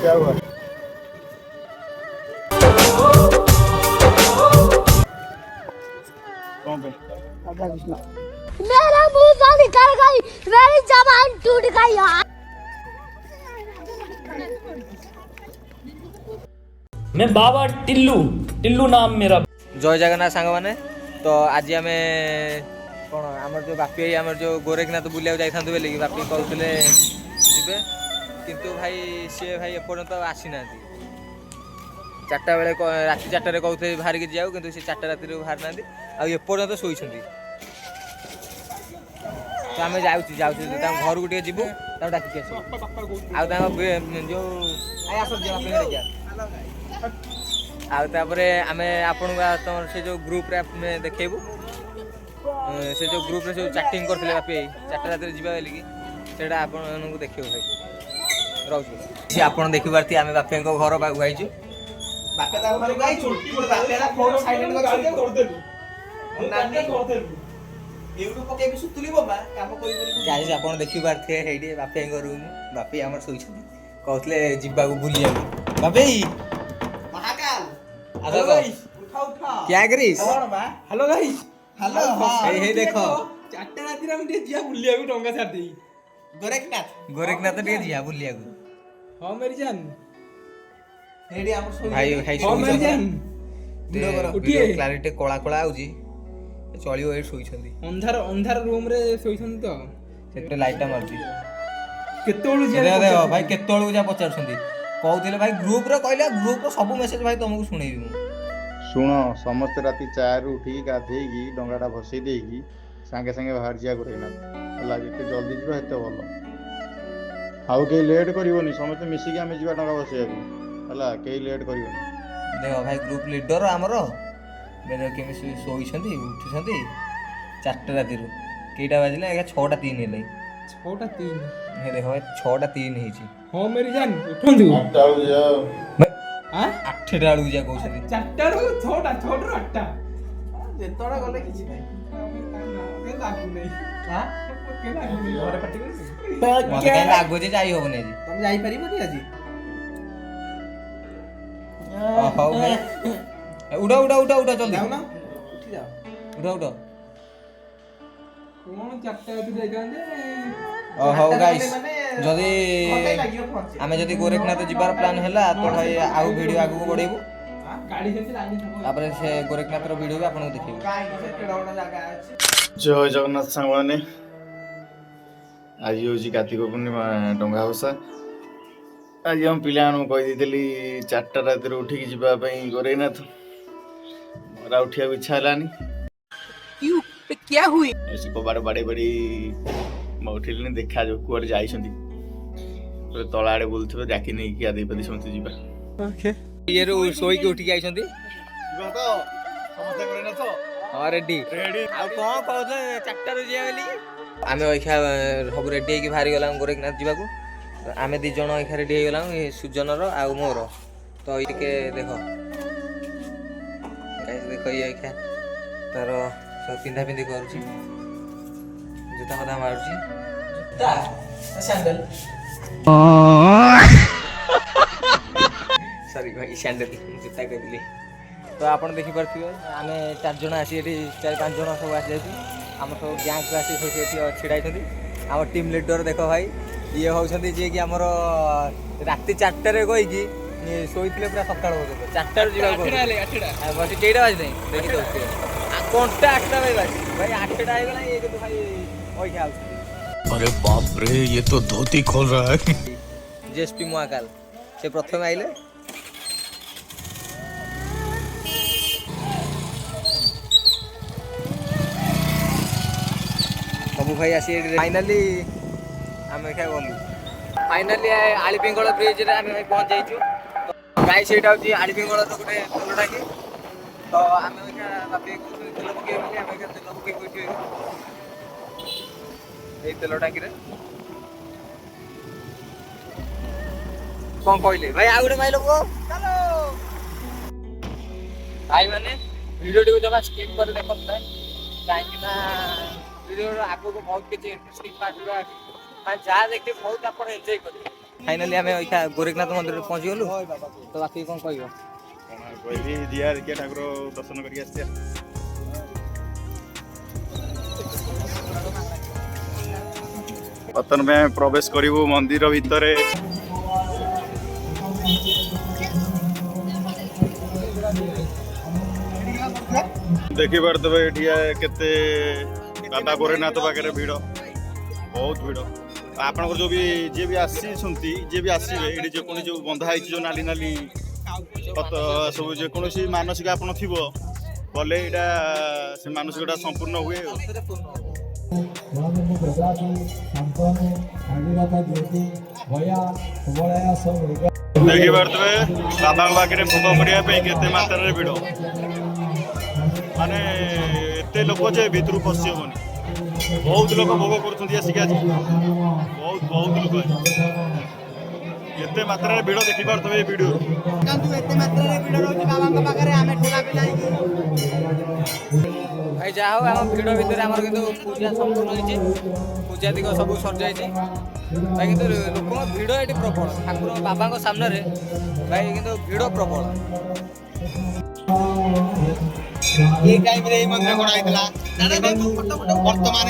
क्या हुआ? कौन पे? राधा कृष्ण। मेरा मुंह से निकल गई, मेरी जबान टूट गई यार। मैं बाबा टिल्लू टिल्लू नाम मेरा। जय जगन्नाथ सांग मैंने तो आज आम कौन आम जो बापी आम जो गोरखनाथ बुलिया जाइए बोलिए बापी कहते जी किंतु भाई सी भाई एपर्तंत आसी ना चार्टा बेले राति 4टार कहते बाहर की जाऊ कि 4टा राति बाहर ना आपर्तंत शोई तो आम जाऊँ घर को टे जीवु डाक आउे आम आपण तुम से जो ग्रुप रे देखु से जो ग्रुप रे सब चैटिंग करते बापी 4टा राति जावा बोलिकी से आपको देखो भाई रोचे आप देखी पार्थ आम बापी घर पाक आईचु आप देखी पारे बापी रूम बापी आम शोच कहते जावा बुलिया बापी क्या करिस हेलो गाइस हेलो हे देखो 4टा राति रे हम टे जिया बुलिया को टंगा छाड़ देई गोरखनाथ टे जिया बुलिया हां मेरी जान हेडी हम भाई भाई हां मेरी जान वीडियो क्लैरिटी कोला कोला आउजी चलियो ए सोई छंदी अंधार अंधार रूम रे सोई छंदी तो सेटे लाइट मारजी केतोळु जिया दे भाई केतोळु जा पचार छंदी कहउतिले भाई ग्रुप रे कहले ग्रुप रो सब मेसेज भाई तुमको सुनेबी मु शुण समस्त राति 4 उठी गाधेगी डंगाटा भसई देगी सांगे सांगे बाहर जा गोरखनाथ जिते जल्दी जीवा हेते भल आउ कहीं लेट करनी समस्त मिसिकी आम जा डंगा बसैया कहीं लेट कर देख भाई ग्रुप लीडर आमर केमी शोइछंती उठिछंती 4टा राति केटा बाजिला 6टा 3 हेलै 6टा 3 हे देखो भाई 6टा 3 हेछि हां मेरी जान उठंदु 8टा जाओ हां 8टा बेलू जा कहउछंती 4टा रो 6टा 6 रो 8टा जेतडा गले किछि नै के लागु नै हां के लागु नै घरे पार्टी करछि मते कहीं लागो जे जाई होबनी आज तुम जाई परिबो आज हां भाई उड़ा उड़ा उड़ा उड़ा जल्दी जाओ ना उठी जाओ उड़ा उड़ा कोन 4टा राति जाइकांदे हो गाइस जदि आमे जदि गोरखनाथ जिबार प्लान हैला तो भाई आउ वीडियो आगु बढ़ेबु गाड़ी से लाइन थको तापर से गोरखनाथ रो वीडियो भी आपन देखिबु गाड़ी से केडा बडा जगह अछि जय जगन्नाथ सांगवाने आज हूँ कार्तिक पूर्णिमा डंगा भसा आज हम पिला कही 4टा राति उठिक जावाई गोरखनाथ मोरा उठा इच्छा है क्या हुई ऐसे कबाड़ बाड़े बाड़ी मैं उठिली देखा जो कुआड़े जाइछंती तला आड़े बोलथिबे डाकी नै कि आदि पदी समते जीवा ओके ये रो सोई के उठी आइछंती जीवा तो समते करे न तो हां रेडी रेडी आ कोन कहले 4टा रो जिया बेली आमे ओइखा सब रेडी हे कि भारी गेला गोरखनाथ जीवा को आमे दी जण ओइखा रेडी हे गेला सुजन रो आ मोर तो इके देखो गाइस देखो ये ओइखा तार सब पिंधा पिंधी करूची जूता कदा मारूची जूता सैंडल सॉरी भाई सैंडल जूता कह दिली तो आपण देखि परथिबे आमे 4 जण आसी एठी 4-5 जण सब आसी जाती हम सब गैंग को आसी एठी छिड़ाई छथि हम टीम लीडर देखो भाई ये होछथि जे कि हमर राति 4टा रे गई कि सोइतले पूरा सकाळ हो जतो 4टा रे जीवा 8टा बस केटा बाज नहीं देखि तो कोनटा 8टा भाई 8टा आइ गेला ये तो भाई ओइ ख्याल अरे बाप रे ये तो धोती खोल रहा है जेएसपी महाकाल से प्रथम आइले सबू भाई आसी फाइनली आमे क्या गलु फाइनली आलीपिंगल ब्रिज रे आमे पहुंच जाइछु गाई सेटा होची आलीपिंगल तो गुटे तलटा की तो आमे क्या बापी तेल पके बोली आमे क्या तेल पके कोठी ए तेल टाकी रे कौन कहले भाई आ गुटे माइलो को चलो भाई माने वीडियो टी को जमा स्किप कर देखत ना काहे ना वीडियो आगो को बहुत किछि इंटरेस्टिंग पार्ट बा मैं जा देखते बहुत अपन एंजॉय करिए फाइनाली आम गोरखनाथ मंदिर पहुँची गलु तो बाकी कौन कह କହିବି ଦିଆ ଦେଖିଆ ଠାକୁର ଦର୍ଶନ କରିକି ଆସିବା। ବର୍ତ୍ତମାନ ଆମେ ପ୍ରବେଶ କରିବୁ ମନ୍ଦିର ଭିତରେ। ଦେଖିପାରୁଥିବେ ଏଠି କେତେ ବାବା ଗୋରେଖନାଥ ପାଖରେ ଭିଡ଼, ବହୁତ ଭିଡ଼। ଆପଣଙ୍କର ଯେଉଁ ବି ଯିଏ ବି ଆସିଛନ୍ତି ଯିଏ ବି ଆସିବେ ଏଠି ଯେକୌଣସି ଯେଉଁ ବନ୍ଧା ହେଇଛି ଯେଉଁ ନାଲି ନାଲି ସବୁ ଯେକୌଣସି ମାନସିକ ଆପଣ ଥିବ ଗଲେ ଏଇଟା ସେ ମାନସିକଟା ସମ୍ପୂର୍ଣ୍ଣ ହୁଏ। ଦେଖିପାରୁଥିବେ ବାବାଙ୍କ ପାଖରେ ଭୋଗ କରିବା ପାଇଁ କେତେ ମାତ୍ରାରେ ଭିଡ଼, ମାନେ ଏତେ ଲୋକ ଯେ ଭିତରୁ ପଶି ହେବନି। ବହୁତ ଲୋକ ଭୋଗ କରୁଛନ୍ତି ଆସିକି ଆଜି, ବହୁତ ଲୋକ ଏତେ ମାତ୍ରାରେ ଭିଡ଼ ଦେଖିପାରୁଥିବେ ଏ ଭିଡ଼ିଓ। ଏତେ ମାତ୍ରାରେ ଭିଡ଼ ରହୁଛି ବାବାଙ୍କ ପାଖରେ ଆମେ ଠେଲାପେଲା ହେଇକି ଭାଇ ଯାହା ହଉ ଆମ ଭିଡ଼ ଭିତରେ ଆମର କିନ୍ତୁ ପୂଜା ସମ୍ପୂର୍ଣ୍ଣ ହେଇଛି, ପୂଜା ଦିଗ ସବୁ ସରିଯାଇଛି ଭାଇ। କିନ୍ତୁ ଲୋକଙ୍କ ଭିଡ଼ ଏଠି ପ୍ରବଳ ଠାକୁର ବାବାଙ୍କ ସାମ୍ନାରେ ଭାଇ, କିନ୍ତୁ ଭିଡ଼ ପ୍ରବଳ। ଏଇ ଟାଇମରେ ଏଇ ମନ୍ଦିର ଗଢ଼ା ହେଇଥିଲା। ବର୍ତ୍ତମାନ